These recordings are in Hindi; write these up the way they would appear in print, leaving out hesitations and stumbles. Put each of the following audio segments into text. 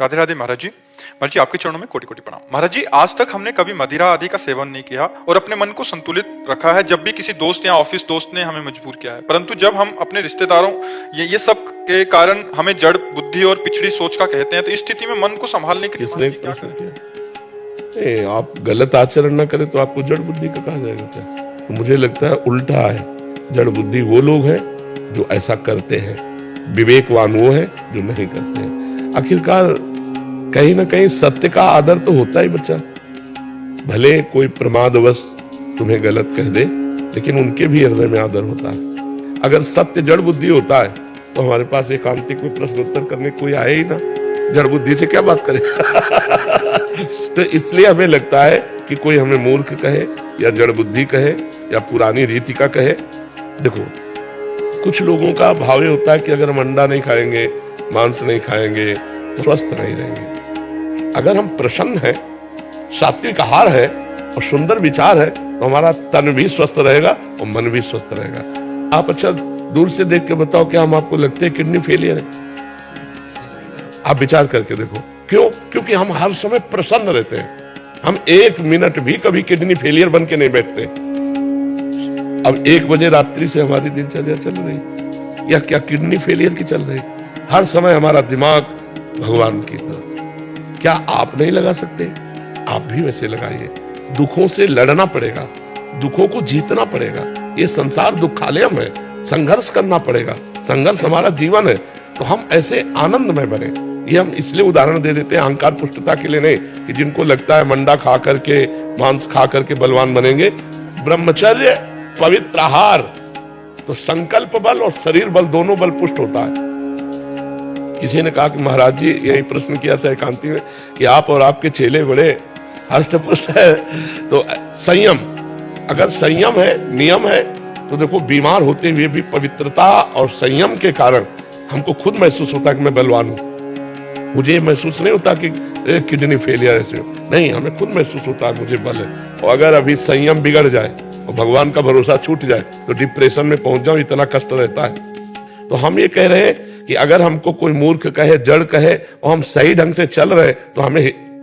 राधे राधे महाराज जी। महाराज जी आपके चरणों में कोटि कोटि प्रणाम। महाराज जी आज तक हमने कभी मदिरा आदि का सेवन नहीं किया और अपने मन को संतुलित रखा है जब भी किसी दोस्त या ऑफिस दोस्त ने हमें मजबूर किया है, परंतु जब हम अपने रिश्तेदारों ये सब के कारण हमें जड़ बुद्धि और पिछड़ी सोच का कहते हैं, तो इस स्थिति में मन को संभालने के लिए क्या करें? आप गलत आचरण ना करें तो आपको जड़ बुद्धि का कहा जाएगा क्या? तो मुझे लगता है उल्टा है। जड़ बुद्धि वो लोग हैं जो ऐसा करते हैं, विवेकवान वो है जो नहीं करते हैं। आखिरकार कहीं ना कहीं सत्य का आदर तो होता ही बच्चा। भले कोई प्रमादवश तुम्हें गलत कह दे, लेकिन उनके भी हृदय में आदर होता है। अगर सत्य जड़ बुद्धि होता है तो हमारे पास एकांतिक में प्रश्न उत्तर करने कोई आए ही ना, जड़ बुद्धि से क्या बात करें। तो इसलिए हमें लगता है कि कोई हमें मूर्ख कहे या जड़ बुद्धि कहे या पुरानी रीति का कहे। देखो कुछ लोगों का भाव होता है कि अगर हम अंडा नहीं खाएंगे, मांस नहीं खाएंगे तो स्वस्थ नहीं रहेंगे। अगर हम प्रसन्न हैं, सात्विक आहार है और सुंदर विचार है तो हमारा तन भी स्वस्थ रहेगा और मन भी स्वस्थ रहेगा। आप अच्छा दूर से देख के बताओ क्या हम आपको लगते हैं किडनी फेलियर है? आप विचार करके देखो। क्यों? क्योंकि हम हर समय प्रसन्न रहते हैं। हम एक मिनट भी कभी किडनी फेलियर बन के नहीं बैठते। अब 1 बजे रात्रि से हमारी दिनचर्या चल रही या क्या किडनी फेलियर की चल रही? हर समय हमारा दिमाग भगवान की तरफ। क्या आप नहीं लगा सकते? आप भी वैसे लगाइए। दुखों से लड़ना पड़ेगा, दुखों को जीतना पड़ेगा। ये संसार दुखालयम है, संघर्ष करना पड़ेगा। संघर्ष हमारा जीवन है, तो हम ऐसे आनंद में बने। ये हम इसलिए उदाहरण दे देते हैं अहंकार पुष्टता के लिए नहीं कि जिनको लगता है मंडा खा करके, मांस खा करके बलवान बनेंगे। ब्रह्मचर्य, पवित्र आहार, तो संकल्प बल और शरीर बल दोनों बल पुष्ट होता है। किसी ने कहा कि महाराज जी, यही प्रश्न किया था एकांती में कि आप और आपके चेले बड़े हष्टपुष्ट है, तो संयम, अगर संयम है, नियम है, तो देखो बीमार होते हुए भी पवित्रता और संयम के कारण हमको खुद महसूस होता है कि मैं बलवान हूं। मुझे महसूस नहीं होता कि किडनी फेलियर ऐसे हो, नहीं, हमें खुद महसूस होता है मुझे बल है। और अगर अभी संयम बिगड़ जाए और भगवान का भरोसा छूट जाए तो डिप्रेशन में पहुंच जाओ, इतना कष्ट रहता है। तो हम ये कह रहे हैं कि अगर हमको कोई मूर्ख कहे, जड़ कहे और हम सही ढंग से चल रहे तो हमें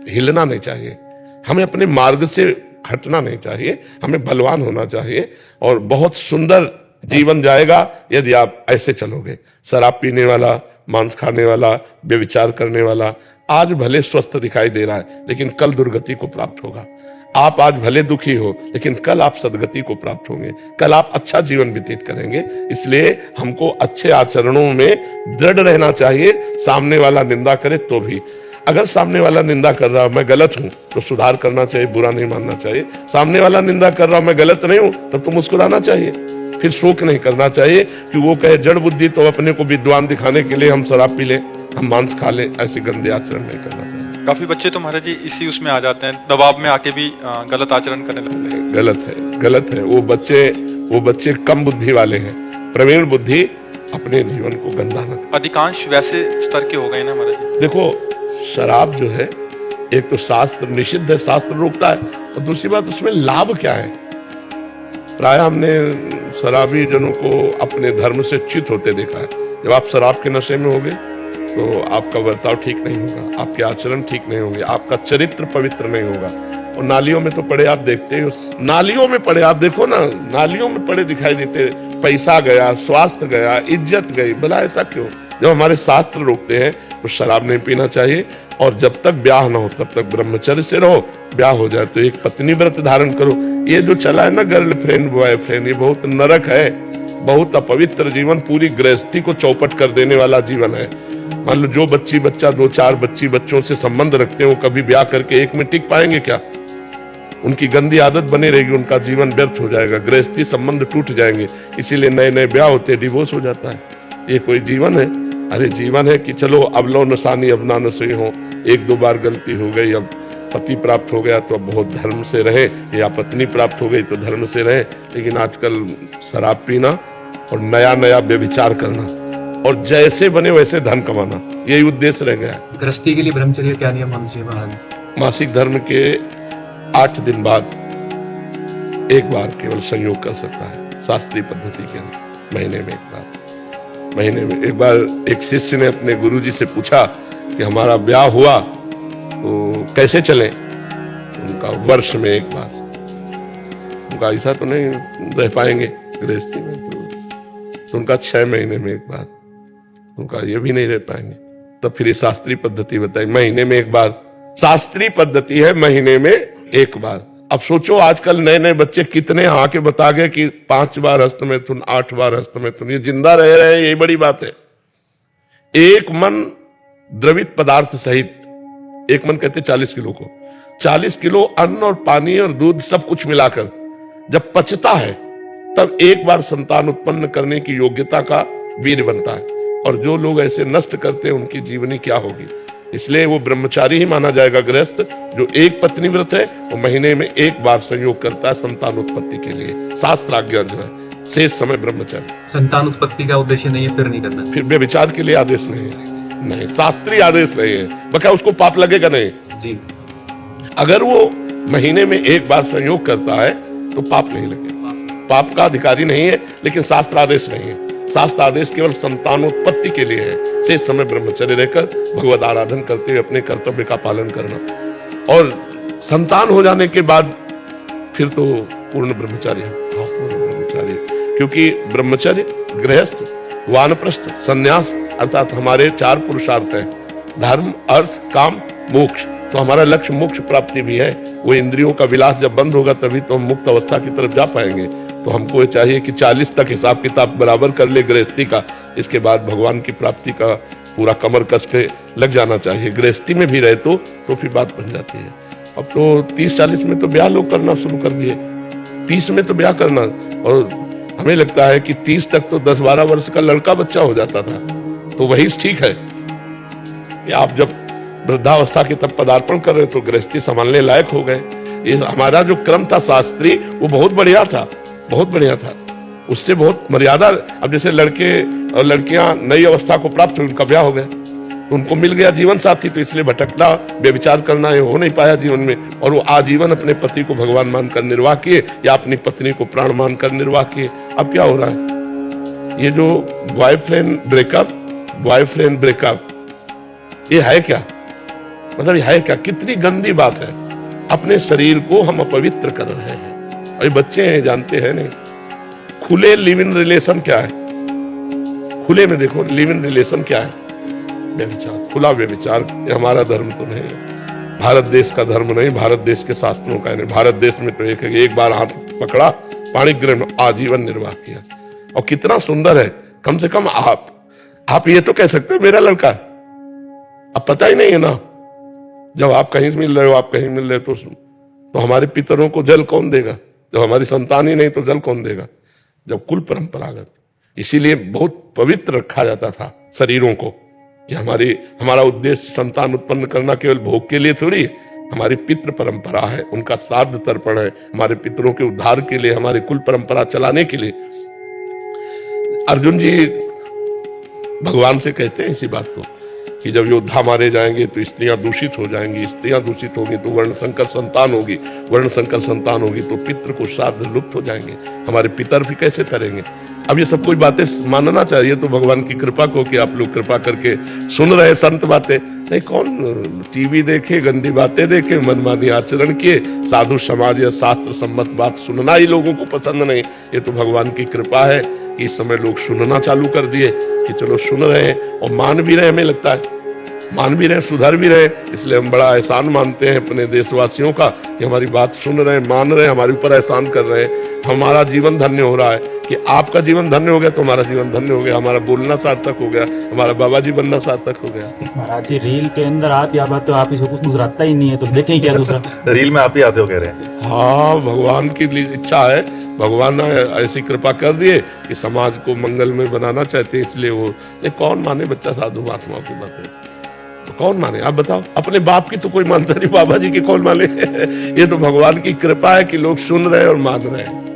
हिलना नहीं चाहिए, हमें अपने मार्ग से हटना नहीं चाहिए, हमें बलवान होना चाहिए। और बहुत सुंदर जीवन जाएगा यदि आप ऐसे चलोगे। शराब पीने वाला, मांस खाने वाला, व्यभिचार करने वाला आज भले स्वस्थ दिखाई दे रहा है, लेकिन कल दुर्गति को प्राप्त होगा। आप आज भले दुखी हो, लेकिन कल आप सदगति को प्राप्त होंगे, कल आप अच्छा जीवन व्यतीत करेंगे। इसलिए हमको अच्छे आचरणों में दृढ़ रहना चाहिए। सामने वाला निंदा करे तो भी, अगर सामने वाला निंदा कर रहा मैं गलत हूं तो सुधार करना चाहिए, बुरा नहीं मानना चाहिए। सामने वाला निंदा कर रहा मैं गलत नहीं हूं तब तो मुस्कुराना चाहिए, फिर शोक नहीं करना चाहिए कि वो कहे जड़ बुद्धि तो अपने को विद्वान दिखाने के लिए हम शराब पी लें, हम मांस खा लें। ऐसे गंदे आचरण नहीं करना चाहिए। काफी बच्चे तो महाराज जी इसी उसमें आ जाते हैं, दबाव में आके भी गलत आचरण करने लगते हैं। गलत है, गलत है। वो बच्चे कम बुद्धि वाले हैं। प्रवीण बुद्धि अपने जीवन को गंदा न करे। अधिकांश वैसे स्तर के हो गए ना महाराज जी। देखो शराब जो है, एक तो शास्त्र निषिद्ध है, शास्त्र रोकता है, और दूसरी बात उसमें लाभ क्या है? प्राय हमने शराबी जनों को अपने धर्म से च्युत होते देखा है। जब आप शराब के नशे में होगे तो आपका बर्ताव ठीक नहीं होगा, आपके आचरण ठीक नहीं होंगे, आपका चरित्र पवित्र नहीं होगा। और नालियों में तो पड़े आप देखते हो, नालियों में पड़े आप देखो ना, नालियों में पड़े दिखाई देते। पैसा गया, स्वास्थ्य गया, इज्जत गई। भला ऐसा क्यों? जब हमारे शास्त्र रोकते हैं तो शराब नहीं पीना चाहिए, और जब तक ब्याह ना हो तब तक ब्रह्मचर्य से रहो। ब्याह हो जाए तो एक पत्नी व्रत धारण करो। ये जो चला है ना गर्लफ्रेंड बॉयफ्रेंड, ये बहुत नरक है, बहुत अपवित्र जीवन, पूरी गृहस्थी को चौपट कर देने वाला जीवन है। मान लो जो बच्चा 2-4 बच्चों से संबंध रखते हैं, वो कभी ब्याह करके एक में टिक पाएंगे क्या? उनकी गंदी आदत बनी रहेगी, उनका जीवन व्यर्थ हो जाएगा, गृहस्थी संबंध टूट जाएंगे। इसीलिए नए नए ब्याह होते, डिवोर्स हो जाता है। ये कोई जीवन है? अरे जीवन है कि चलो अब लो नसानी अब ना नशे हो, 1-2 बार गलती हो गई, अब पति प्राप्त हो गया तो अब बहुत धर्म से रहे, या पत्नी प्राप्त हो गई तो धर्म से रहे। लेकिन आजकल शराब पीना और नया नया व्यभिचार करना और जैसे बने वैसे धन कमाना, यही उद्देश्य रह गया है। गृहस्थी के लिए ब्रह्मचर्य क्या नियम होना चाहिए महाराज? मासिक धर्म के 8 दिन बाद एक बार केवल संयोग कर सकता है, शास्त्रीय पद्धति के अंदर महीने में एक बार। एक शिष्य ने अपने गुरुजी से पूछा कि हमारा ब्याह हुआ तो कैसे चले। उनका वर्ष में एक बार, उनका ऐसा तो नहीं रह पाएंगे गृहस्थी में, तो उनका 6 महीने में एक बार, उनका ये भी नहीं रह पाएंगे। तब फिर ये शास्त्रीय पद्धति बताई, महीने में एक बार। शास्त्रीय पद्धति है महीने में एक बार। अब सोचो आजकल नए नए बच्चे कितने आके बता गए कि 5 बार हस्तमैथुन, 8 बार हस्तमैथुन, ये जिंदा रह रहे हैं, यही बड़ी बात है। एक मन द्रवित पदार्थ सहित, एक मन कहते 40 किलो को, 40 किलो अन्न और पानी और दूध सब कुछ मिलाकर जब पचता है तब एक बार संतान उत्पन्न करने की योग्यता का वीर बनता है। और जो लोग ऐसे नष्ट करते हैं उनकी जीवनी क्या होगी। इसलिए वो ब्रह्मचारी ही माना जाएगा गृहस्थ जो एक पत्नी व्रत है, वो महीने में एक बार संयोग करता है संतान उत्पत्ति के लिए। शास्त्राज्ञा जो है, शेष समय ब्रह्मचारी। संतान उत्पत्ति का उद्देश्य नहीं है, फिर नहीं करना, फिर व्यभिचार के लिए आदेश नहीं है, नहीं शास्त्रीय आदेश नहीं है। बका उसको पाप लगेगा नहीं जी। अगर वो महीने में एक बार संयोग करता है तो पाप नहीं लगेगा, पाप का अधिकारी नहीं है। लेकिन शास्त्र आदेश नहीं है, शास्त्र आदेश केवल संतानोत्पत्ति के लिए है। शेष समय ब्रह्मचर्य रहकर भगवत आराधन करते हुए अपने कर्तव्य का पालन करना। और संतान हो जाने के बाद फिर तो पूर्ण ब्रह्मचारी है, पूर्ण ब्रह्मचारी, क्योंकि ब्रह्मचर्य, गृहस्थ, वानप्रस्थ, संन्यास अर्थात हमारे 4 पुरुषार्थ हैं, धर्म, अर्थ, काम, मोक्ष। तो हमारा लक्ष्य मोक्ष प्राप्ति भी है। वो इंद्रियों का विलास जब बंद होगा तभी तो हम मुक्त अवस्था की तरफ जा पाएंगे। तो हमको ये चाहिए कि 40 तक हिसाब किताब बराबर कर ले गृहस्थी का, इसके बाद भगवान की प्राप्ति का पूरा कमर कस के लग जाना चाहिए। गृहस्थी में भी रहे तो फिर बात बन जाती है। अब तो 30-40 में तो ब्याह लोग करना शुरू कर दिए, 30 में तो ब्याह करना। और हमें लगता है कि 30 तक तो 10-12 वर्ष का लड़का बच्चा हो जाता था, तो वही ठीक है कि आप जब वृद्धावस्था के तब पदार्पण कर रहे तो गृहस्थी संभालने लायक हो गए। ये हमारा जो क्रम था शास्त्री, वो बहुत बढ़िया था, बहुत बढ़िया था। उससे बहुत मर्यादा। अब जैसे लड़के और लड़कियां नई अवस्था को प्राप्त हुई, उनका ब्याह हो गया तो उनको मिल गया जीवन साथी, तो इसलिए भटकना, व्यभिचार करना ये हो नहीं पाया जीवन में। और वो आजीवन अपने पति को भगवान मानकर निर्वाह किए या अपनी पत्नी को प्राण मानकर निर्वाह किए। अब क्या हो रहा है, ये जो बॉयफ्रेंड ब्रेकअप, ये है क्या, मतलब ये है क्या, कितनी गंदी बात है। अपने शरीर को हम अपवित्र कर रहे हैं। अभी बच्चे हैं, जानते हैं नहीं। खुले लिव इन रिलेशन क्या है, खुले में देखो लिव इन रिलेशन क्या है, व्यभिचार, खुला व्यभिचार। ये हमारा धर्म तो नहीं है, भारत देश का धर्म नहीं, भारत देश के शास्त्रों का नहीं। भारत देश में तो एक बार हाथ पकड़ा, पाणी ग्रहण, आजीवन निर्वाह किया। और कितना सुंदर है। कम से कम आप ये तो कह सकते हैं मेरा लड़का। अब पता ही नहीं है ना, जब आप कहीं मिल रहे हो, आप कहीं मिल रहे हो तो हमारे पितरों को जल कौन देगा। जब हमारी संतान ही नहीं तो जल कौन देगा, जब कुल परंपरागत। इसीलिए बहुत पवित्र रखा जाता था शरीरों को कि हमारा उद्देश्य संतान उत्पन्न करना केवल भोग के लिए थोड़ी, हमारी पितृ परंपरा है, उनका श्राद्ध तर्पण है, हमारे पितरों के उद्धार के लिए, हमारे कुल परंपरा चलाने के लिए। अर्जुन जी भगवान से कहते हैं इसी बात को कि जब योद्धा मारे जाएंगे तो स्त्रियां दूषित हो जाएंगी, स्त्रियां दूषित होगी तो वर्ण संकर संतान होगी, वर्ण संकर संतान होगी तो पितृ को श्राद्ध लुप्त हो जाएंगे, हमारे पितर भी कैसे तरेंगे। अब ये सब कोई बातें मानना चाहिए तो भगवान की कृपा को कि आप लोग कृपा करके सुन रहे संत बातें। नहीं, कौन टीवी देखे, गंदी बातें देखे, मनमानी आचरण किए, साधु समाज या शास्त्र सम्मत बात सुनना ही लोगों को पसंद नहीं। ये तो भगवान की कृपा है कि इस समय लोग सुनना चालू कर दिए कि चलो सुन रहे हैं और मान भी रहे। हमें लगता है मान भी रहे, सुधर भी रहे। इसलिए हम बड़ा एहसान मानते हैं अपने देशवासियों का कि हमारी बात सुन रहे हैं, मान रहे हैं, हमारे ऊपर एहसान कर रहे हैं। हमारा जीवन धन्य हो रहा है कि आपका जीवन धन्य हो गया तो हमारा जीवन धन्य हो गया, हमारा बोलना सार्थक हो गया, हमारा बाबा जी बनना सार्थक हो गया। महाराज जी रील के अंदर आप या बात तो आप इसको कुछ दूसरा आता ही नहीं है, तो देखें क्या दूसरा। रील में आप ही आते हो कह रहे हैं। हाँ, भगवान की इच्छा है, भगवान ने ऐसी कृपा कर दिए कि समाज को मंगल में बनाना चाहते हैं। इसलिए वो ये कौन माने बच्चा साधु महात्माओं की बातें, तो कौन माने आप बताओ। अपने बाप की तो कोई मानता नहीं, बाबा जी की कौन माने। ये तो भगवान की कृपा है कि लोग सुन रहे हैं और मान रहे हैं।